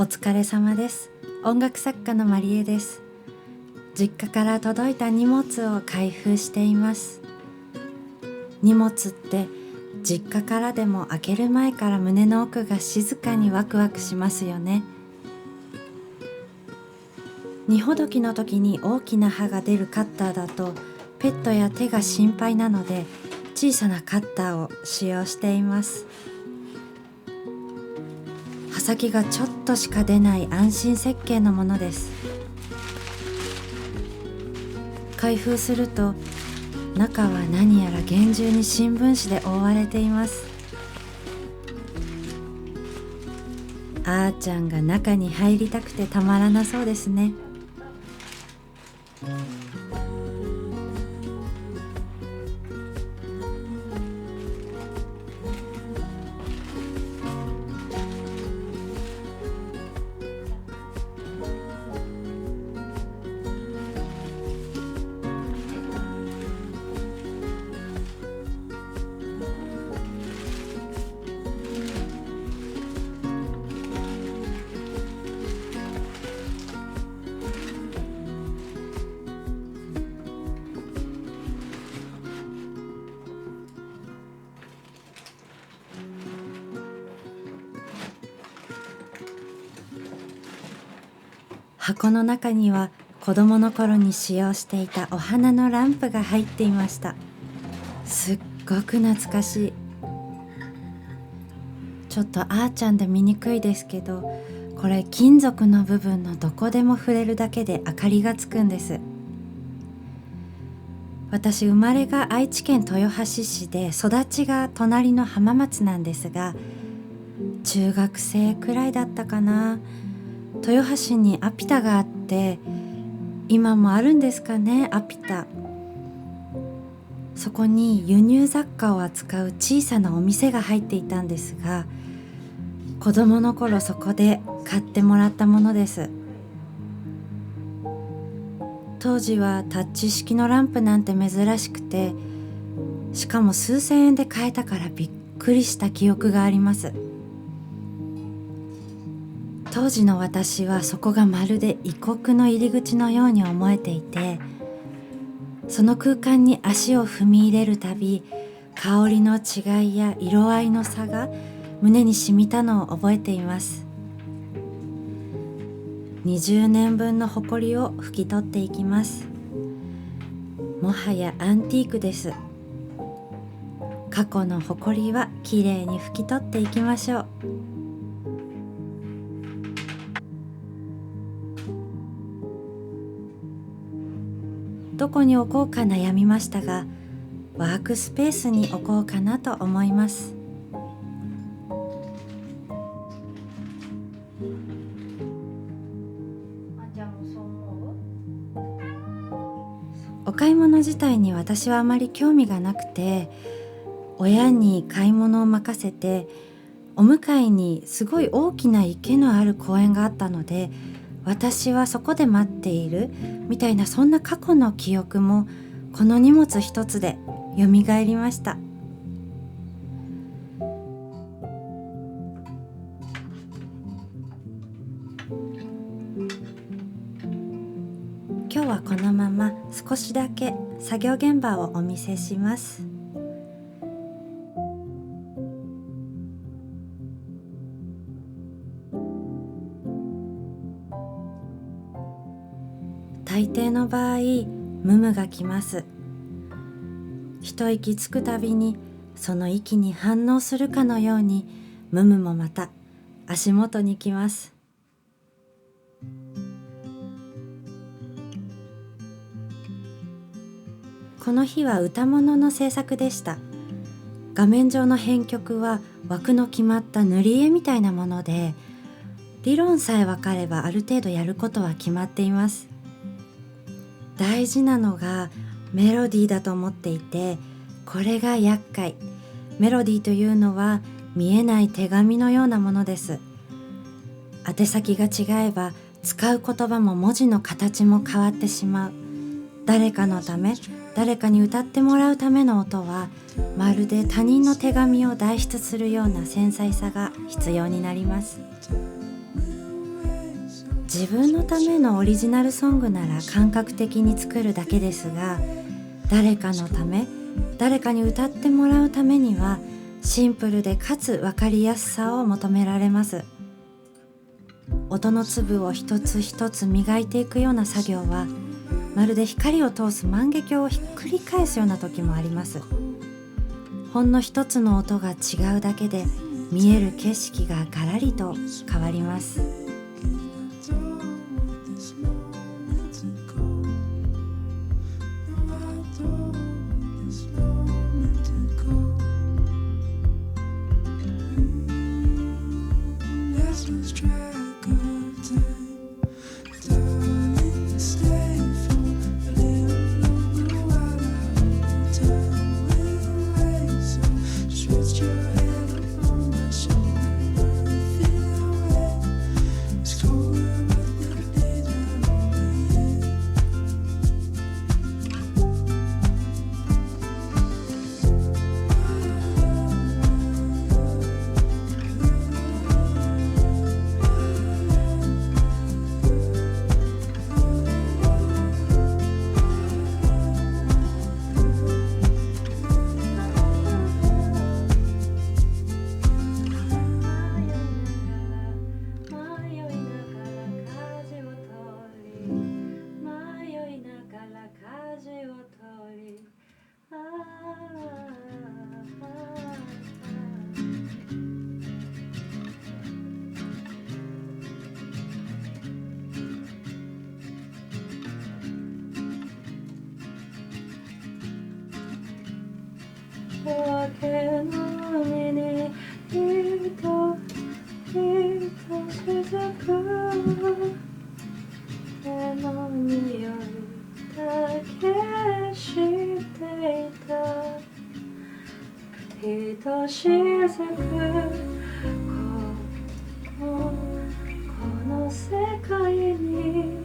疲れ様です。音楽作家のまりえです。実家から届いた荷物を開封しています。荷物って実家からでも開ける前から胸の奥が静かにワクワクしますよね。荷ほどきの時に大きな刃が出るカッターだとペットや手が心配なので小さなカッターを使用しています。刃先がちょっとしか出ない安心設計のものです。開封すると中は何やら厳重に新聞紙で覆われています。あーちゃんが中に入りたくてたまらなそうですね。箱の中には子供の頃に使用していたお花のランプが入っていました。すっごく懐かしい。ちょっとあーちゃんで見にくいですけど、これ金属の部分のどこでも触れるだけで明かりがつくんです。私生まれが愛知県豊橋市で育ちが隣の浜松なんですが、中学生くらいだったかな。豊橋にアピタがあって、今もあるんですかね、アピタ。そこに輸入雑貨を扱う小さなお店が入っていたんですが、子供の頃そこで買ってもらったものです。当時はタッチ式のランプなんて珍しくて、しかも数千円で買えたからびっくりした記憶があります。当時の私はそこがまるで異国の入り口のように思えていて、その空間に足を踏み入れるたび、香りの違いや色合いの差が胸に染みたのを覚えています。20年分の埃りを拭き取っていきます。もはやアンティークです。過去の埃りはきれいに拭き取っていきましょう。どこに置こうか悩みましたが、ワークスペースに置こうかなと思います。お買い物自体に私はあまり興味がなくて、親に買い物を任せて、お向かいにすごい大きな池のある公園があったので、私はそこで待っているみたいな、そんな過去の記憶もこの荷物一つでよみがえりました。今日はこのまま少しだけ作業現場をお見せします。大抵の場合、ムムが来ます。一息つくたびにその息に反応するかのように、ムムもまた足元に来ます。この日は歌物の制作でした。画面上の編曲は枠の決まった塗り絵みたいなもので、理論さえ分かればある程度やることは決まっています。大事なのがメロディーだと思っていて、これが厄介。メロディーというのは見えない手紙のようなものです。宛先が違えば使う言葉も文字の形も変わってしまう。誰かのため、誰かに歌ってもらうための音は、まるで他人の手紙を代筆するような繊細さが必要になります。自分のためのオリジナルソングなら感覚的に作るだけですが、誰かのため、誰かに歌ってもらうためにはシンプルでかつ分かりやすさを求められます。音の粒を一つ一つ磨いていくような作業は、まるで光を通す万華鏡をひっくり返すような時もあります。ほんの一つの音が違うだけで見える景色がガラリと変わります。夜明けの海にひとひと雫、手の匂いだけ知っていた。ひと雫、この世界に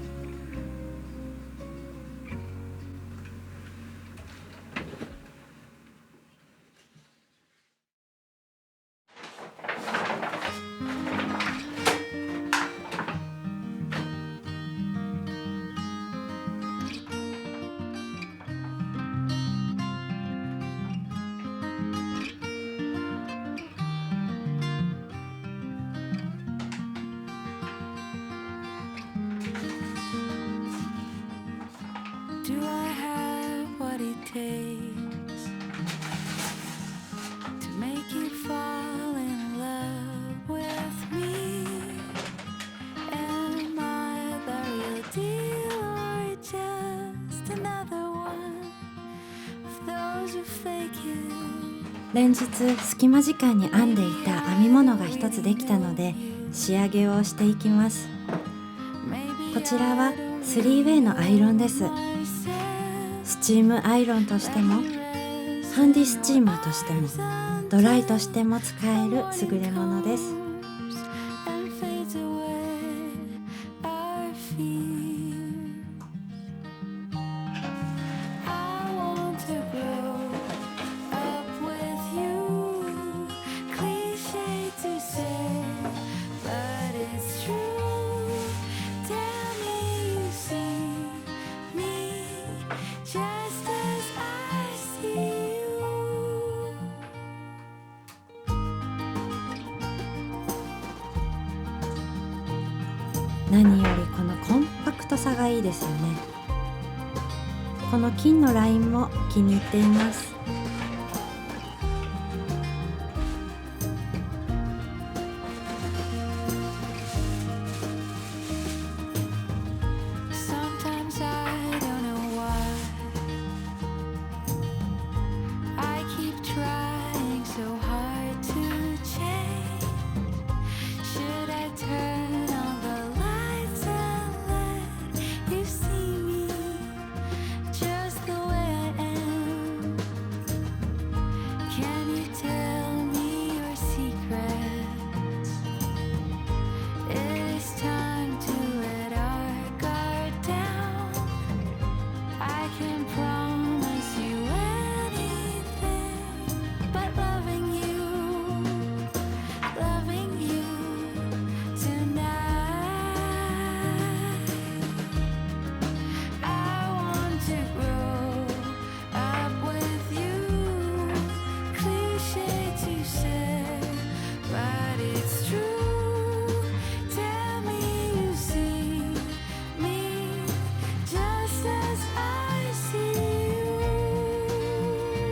Do I have what it takes to make you fall in love with me? Am I the real deal or just another one of those who fake it? 連日隙間時間に編んでいた編み物が一つできたので仕上げをしていきます。こちらは 3way のアイロンです。スチームアイロンとしてもハンディスチーマーとしてもドライとしても使える優れものです。何よりこのコンパクトさがいいですよね。この金のラインも気に入っています。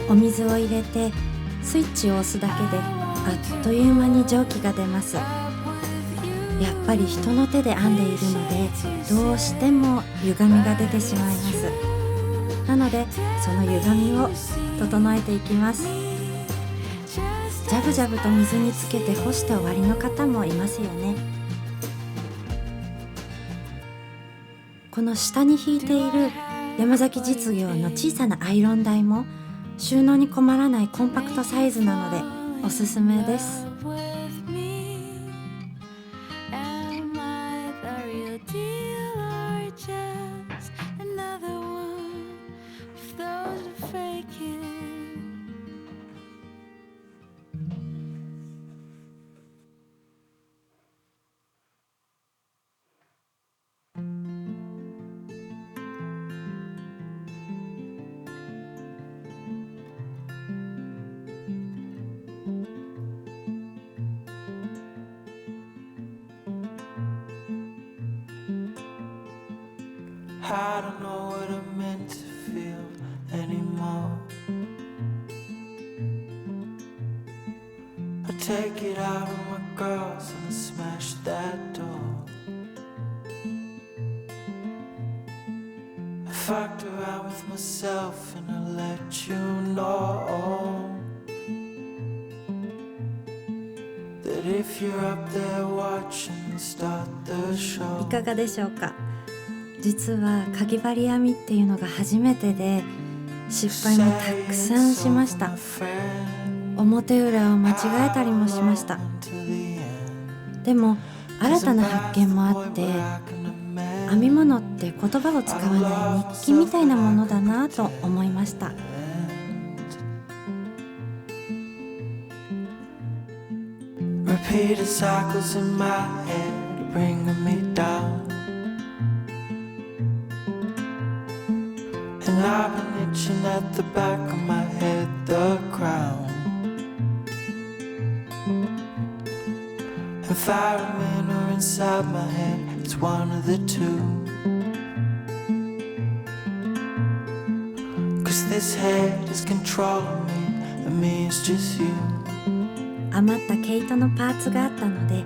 お水を入れてスイッチを押すだけであっという間に蒸気が出ます。やっぱり人の手で編んでいるのでどうしても歪みが出てしまいます。なのでその歪みを整えていきます。ジャブジャブと水につけて干して終わりの方もいますよね。この下に引いている山崎実業の小さなアイロン台も収納に困らないコンパクトサイズなのでおすすめです。I don't know what I'm meant to feel anymore. I take it out on my girls and I smash that door. I fucked around with myself and I let you know that if you're up there watching, start the show. いかがでしょうか。実はかぎ針編みっていうのが初めてで失敗もたくさんしました。表裏を間違えたりもしました。でも新たな発見もあって編み物って言葉を使わない日記みたいなものだなと思いました。Repeated cycles in my head bringing me down. And I've been itching at the back of my head, the crown. And firemen are inside my head, it's one of the two. 'Cause this head is controlling me, and me is just you. 余った毛糸のパーツがあったので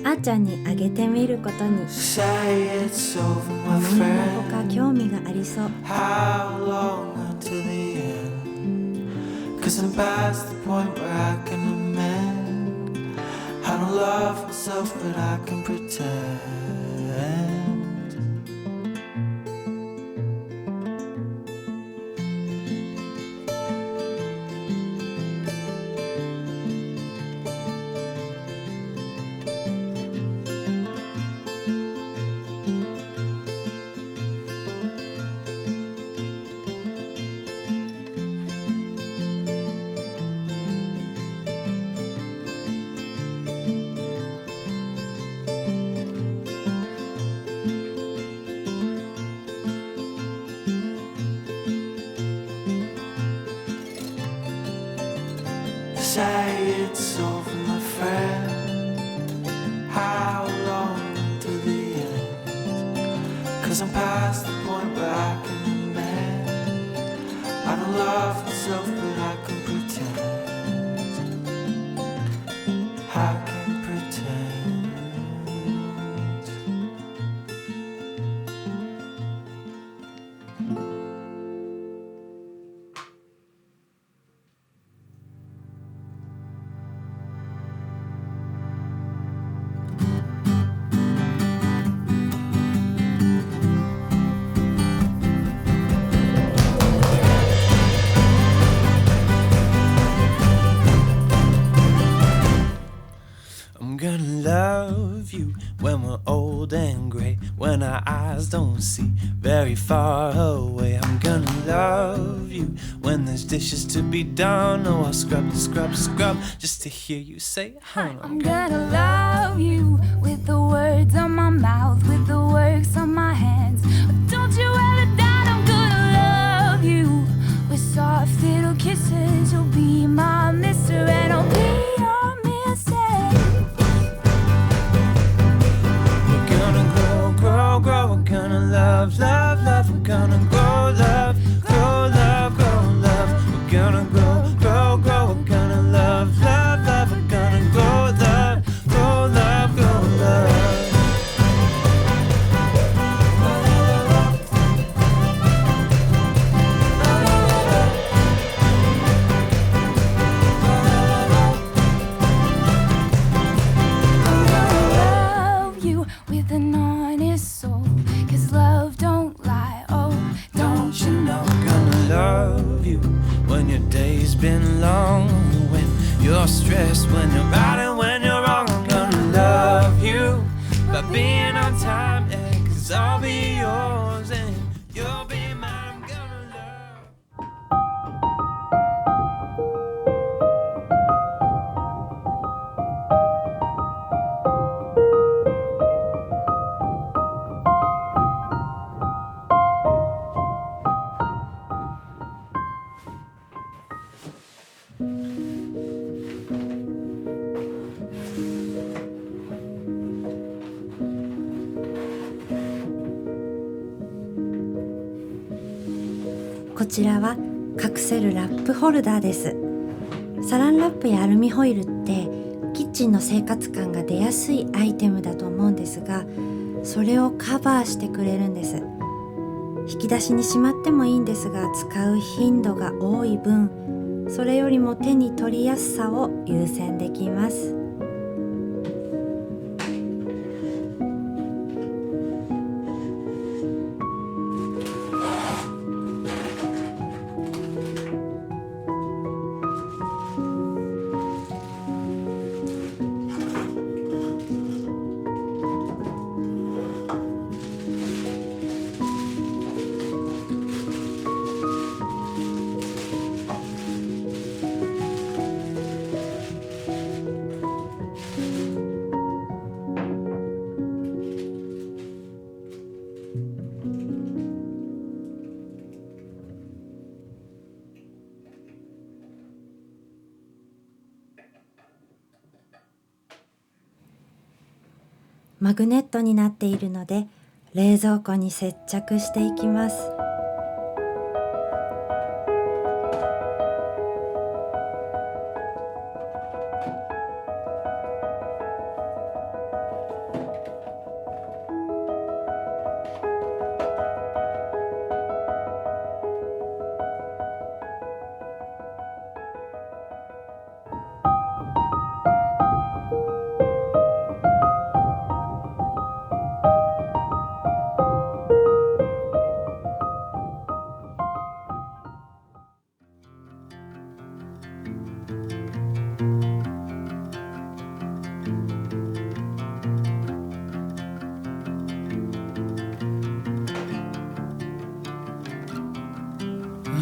あーちゃんにあげてみることに。 Say it's over, my 思いの friend. ほか興味がありそう。 How long until the end? 'Cause I'm past the point where I can amend. I don't love myself, but I can pretend. Say it's over, my friend. How long until the end? 'Cause I'm past the point where I can amend. I don't love myself, but I can pretend. I can pretend. I'm gonna love you when we're old and gray, when our eyes don't see very far away. I'm gonna love you when there's dishes to be done. Oh, I'll scrub, scrub, scrub just to hear you say, I'm gonna love you with the words on my mouth, with the works on my hands. But don't you ever doubt I'm gonna love you with soft little kisses. You'll be my mister and I'll be your missus. we're gonna grow, grow, grow. We're gonna love, love, love. We're gonna grow, love, grow, love, grow, love. We're gonna grow. rest when you're right and when you're wrong. I'm gonna love you by being on time, yeah, 'cause I'll be yours and you'll be mine. I'm gonna love.こちらは隠せるラップホルダーです。サランラップやアルミホイルってキッチンの生活感が出やすいアイテムだと思うんですが、それをカバーしてくれるんです。引き出しにしまってもいいんですが、使う頻度が多い分、それよりも手に取りやすさを優先できます。マグネットになっているので冷蔵庫に接着していきます。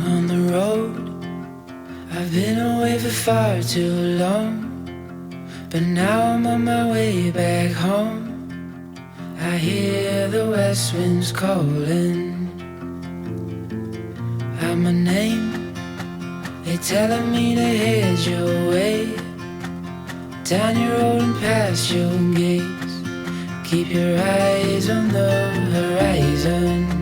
On the road, I've been away for far too long, but now I'm on my way back home. I hear the west winds calling out my name. They're telling me to head your way, down your road and past your gates. Keep your eyes on the horizon.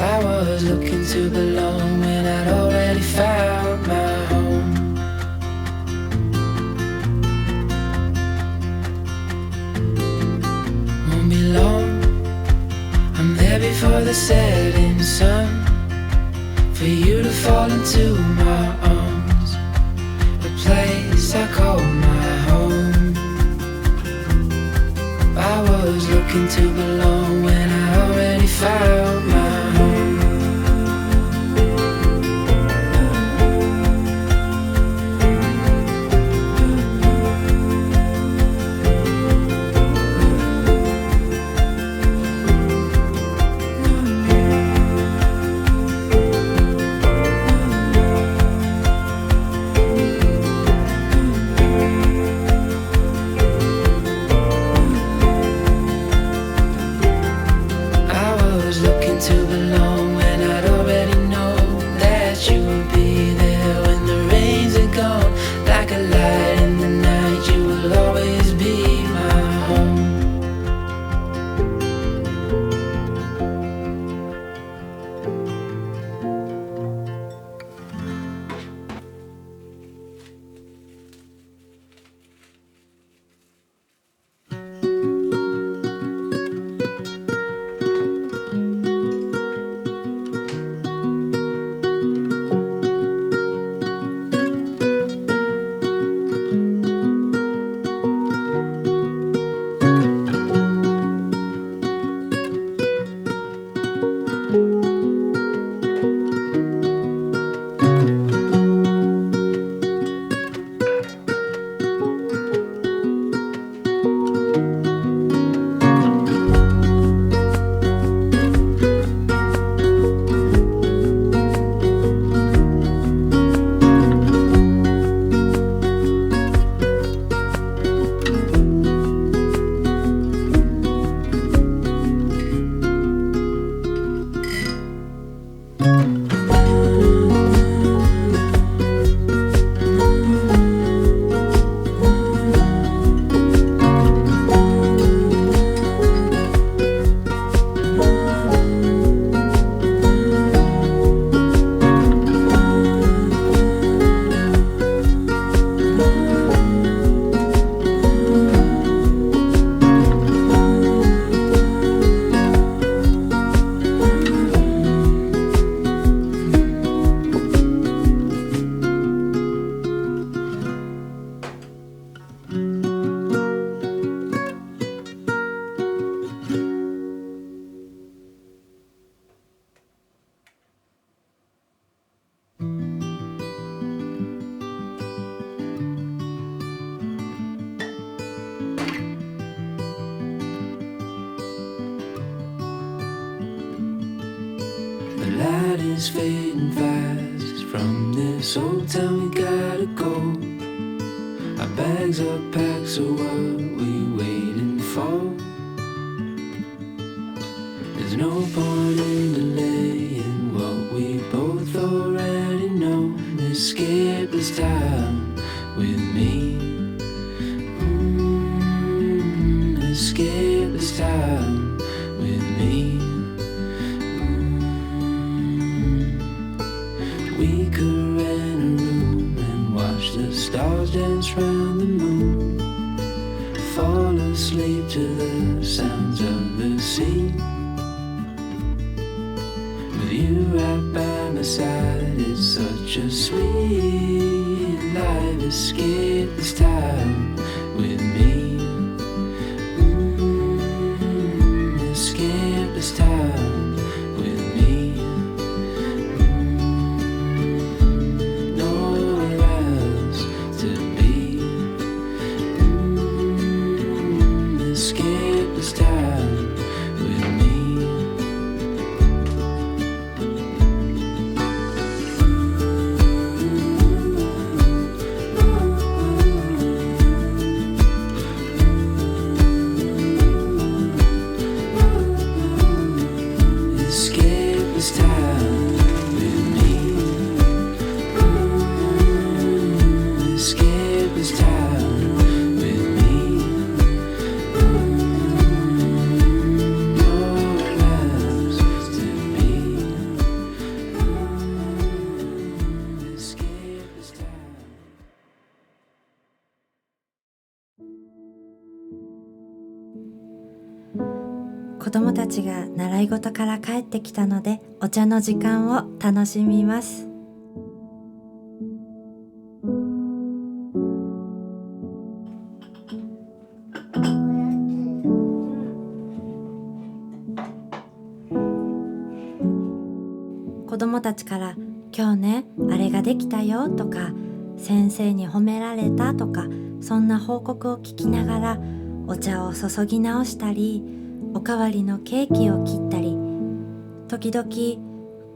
I was looking to belong when I'd already found my home. Won't be long, I'm there before the setting sun, for you to fall into my arms, a place I call my home. I was looking to belong when I already found my home. The light is fading fast. From this old town we gotta go. Our bags are packed, so what we waiting for? There's no point in delaying what we both already know. Escape this time with me. Escape this time with me. We could rent a room and watch the stars dance round the moon. Fall asleep to the sounds of the sea. With you right by my side, it's such a sweet life. Escape this time with me. Escape this time with me. Nowhere else to be. Escape this time with me. Escape this time with me. Escape this time with me. Nowhere else to be. Escape this time. 子供たちが習い事から帰ってきたので、お茶の時間を楽しみます。子供たちから今日ね、あれができたよとか、先生に褒められたとか、そんな報告を聞きながらお茶を注ぎ直したり、おかわりのケーキを切ったり、時々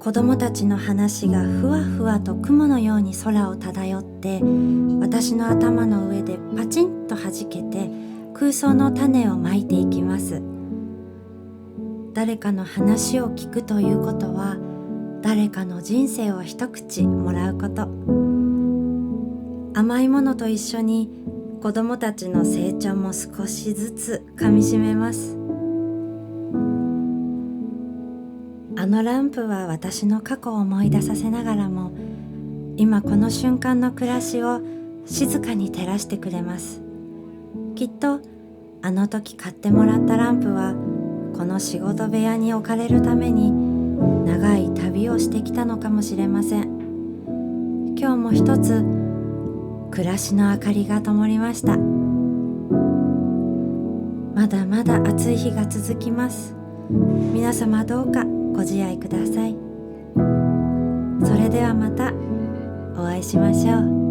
子供たちの話がふわふわと雲のように空を漂って、私の頭の上でパチンと弾けて空想の種をまいていきます。誰かの話を聞くということは、誰かの人生を一口もらうこと。甘いものと一緒に子供たちの成長も少しずつかみしめます。あのランプは私の過去を思い出させながらも、今この瞬間の暮らしを静かに照らしてくれます。きっとあの時買ってもらったランプは、この仕事部屋に置かれるために長い旅をしてきたのかもしれません。今日も一つ暮らしの明かりが灯りました。まだまだ暑い日が続きます。皆様どうかご自愛ください。それではまたお会いしましょう。